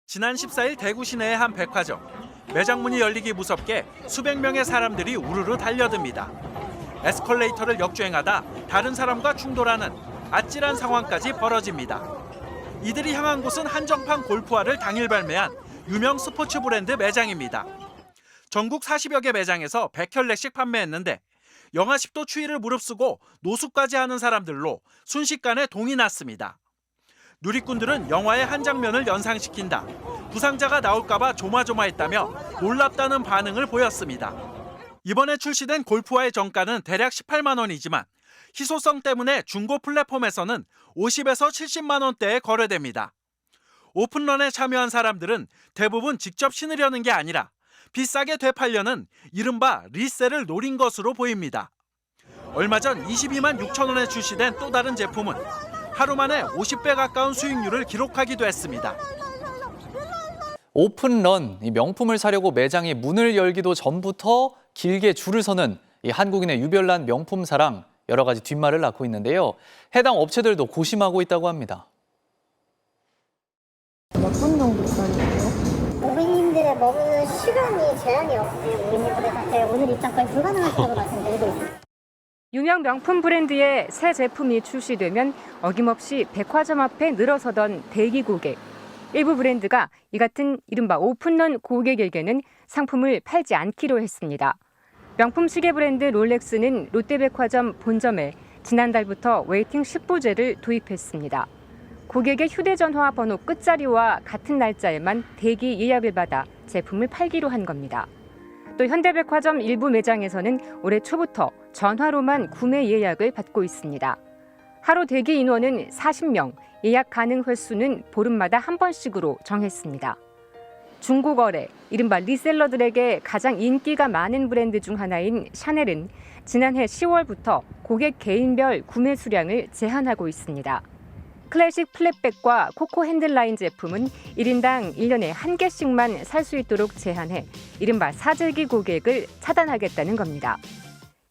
지난 14일 대구 시내의 한 백화점. 매장 문이 열리기 무섭게 수백 명의 사람들이 우르르 달려듭니다. 에스컬레이터를 역주행하다 다른 사람과 충돌하는 아찔한 상황까지 벌어집니다. 이들이 향한 곳은 한정판 골프화를 당일 발매한 유명 스포츠 브랜드 매장입니다. 전국 40여 개 매장에서 100켤레씩 판매했는데 영하 10도 추위를 무릅쓰고 노숙까지 하는 사람들로 순식간에 동이 났습니다. 누리꾼들은 영화의 한 장면을 연상시킨다, 부상자가 나올까 봐 조마조마했다며 놀랍다는 반응을 보였습니다. 이번에 출시된 골프화의 정가는 대략 18만 원이지만 희소성 때문에 중고 플랫폼에서는 50에서 70만 원대에 거래됩니다. 오픈런에 참여한 사람들은 대부분 직접 신으려는 게 아니라 비싸게 되팔려는 이른바 리셀을 노린 것으로 보입니다. 얼마 전 22만 6천 원에 출시된 또 다른 제품은 하루 만에 50배 가까운 수익률을 기록하기도 했습니다. 오픈런, 이 명품을 사려고 매장이 문을 열기도 전부터 길게 줄을 서는 이 한국인의 유별난 명품 사랑, 여러 가지 뒷말을 낳고 있는데요. 해당 업체들도 고심하고 있다고 합니다. 몇 분 정도 기다리세요? 고객님들의 먹을 시간이 제한이 없어요. 고객님들한테 오늘 입장까지 불가능하다고 말씀드리고 있습니다. 유명 명품 브랜드의 새 제품이 출시되면 어김없이 백화점 앞에 늘어서던 대기 고객. 일부 브랜드가 이 같은 이른바 오픈런 고객에게는 상품을 팔지 않기로 했습니다. 명품 시계 브랜드 롤렉스는 롯데백화점 본점에 지난달부터 웨이팅 10부제를 도입했습니다. 고객의 휴대전화 번호 끝자리와 같은 날짜에만 대기 예약을 받아 제품을 팔기로 한 겁니다. 또 현대백화점 일부 매장에서는 올해 초부터 전화로만 구매 예약을 받고 있습니다. 하루 대기 인원은 40명, 예약 가능 횟수는 보름마다 한 번씩으로 정했습니다. 중고거래, 이른바 리셀러들에게 가장 인기가 많은 브랜드 중 하나인 샤넬은 지난해 10월부터 고객 개인별 구매 수량을 제한하고 있습니다. 클래식 플랫백과 코코 핸들라인 제품은 1인당 1년에 1개씩만 살 수 있도록 제한해 이른바 사재기 고객을 차단하겠다는 겁니다.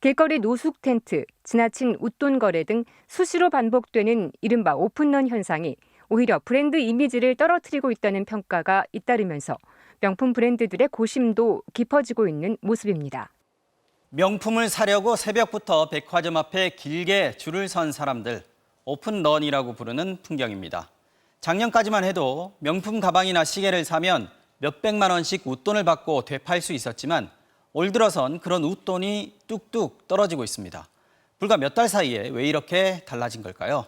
길거리 노숙 텐트, 지나친 웃돈 거래 등 수시로 반복되는 이른바 오픈런 현상이 오히려 브랜드 이미지를 떨어뜨리고 있다는 평가가 잇따르면서 명품 브랜드들의 고심도 깊어지고 있는 모습입니다. 명품을 사려고 새벽부터 백화점 앞에 길게 줄을 선 사람들, 오픈런이라고 부르는 풍경입니다. 작년까지만 해도 명품 가방이나 시계를 사면 몇백만 원씩 웃돈을 받고 되팔 수 있었지만 올 들어선 그런 웃돈이 뚝뚝 떨어지고 있습니다. 불과 몇 달 사이에 왜 이렇게 달라진 걸까요?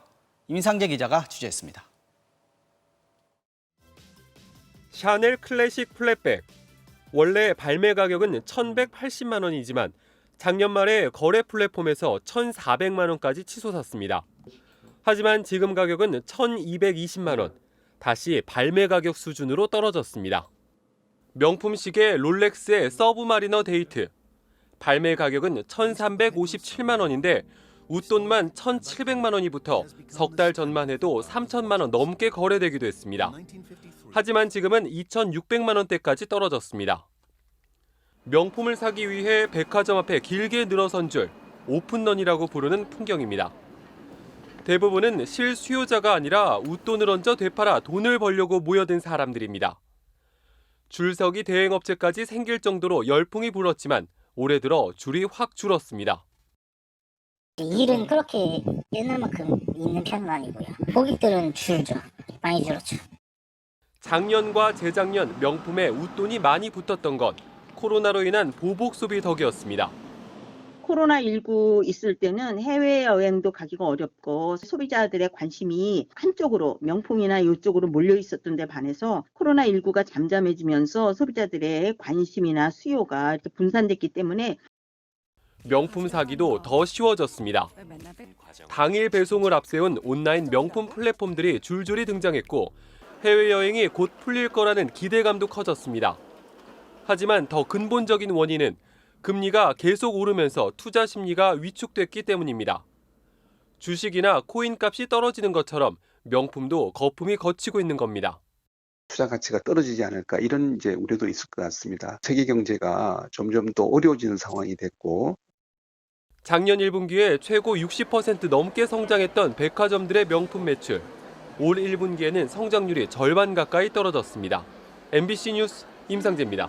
임상재 기자가 취재했습니다. 샤넬 클래식 플랫백. 원래 발매 가격은 1,180만 원이지만 작년 말에 거래 플랫폼에서 1,400만 원까지 치솟았습니다. 하지만 지금 가격은 1,220만 원, 다시 발매 가격 수준으로 떨어졌습니다. 명품 시계 롤렉스의 서브마리너 데이트. 발매 가격은 1,357만 원인데 웃돈만 1,700만 원이 붙어 석 달 전만 해도 3천만 원 넘게 거래되기도 했습니다. 하지만 지금은 2,600만 원대까지 떨어졌습니다. 명품을 사기 위해 백화점 앞에 길게 늘어선 줄, 오픈런이라고 부르는 풍경입니다. 대부분은 실수요자가 아니라 웃돈을 얹어 되팔아 돈을 벌려고 모여든 사람들입니다. 줄서기 대행업체까지 생길 정도로 열풍이 불었지만 올해 들어 줄이 확 줄었습니다. 일은 그렇게 옛날만큼 있는 편은 아니고요. 고객들은 줄죠. 많이 줄었죠. 작년과 재작년 명품에 웃돈이 많이 붙었던 건 코로나로 인한 보복 소비 덕이었습니다. 코로나19 있을 때는 해외여행도 가기가 어렵고 소비자들의 관심이 한쪽으로 명품이나 이쪽으로 몰려 있었던 데 반해서 코로나19가 잠잠해지면서 소비자들의 관심이나 수요가 이렇게 분산됐기 때문에 명품 사기도 더 쉬워졌습니다. 당일 배송을 앞세운 온라인 명품 플랫폼들이 줄줄이 등장했고 해외여행이 곧 풀릴 거라는 기대감도 커졌습니다. 하지만 더 근본적인 원인은 금리가 계속 오르면서 투자 심리가 위축됐기 때문입니다. 주식이나 코인 값이 떨어지는 것처럼 명품도 거품이 걷히고 있는 겁니다. 투자 가치가 떨어지지 않을까 이런 우려도 있을 것 같습니다. 세계 경제가 점점 더 어려워지는 상황이 됐고 작년 1분기에 최고 60% 넘게 성장했던 백화점들의 명품 매출. 올 1분기에는 성장률이 절반 가까이 떨어졌습니다. MBC 뉴스 임상재입니다.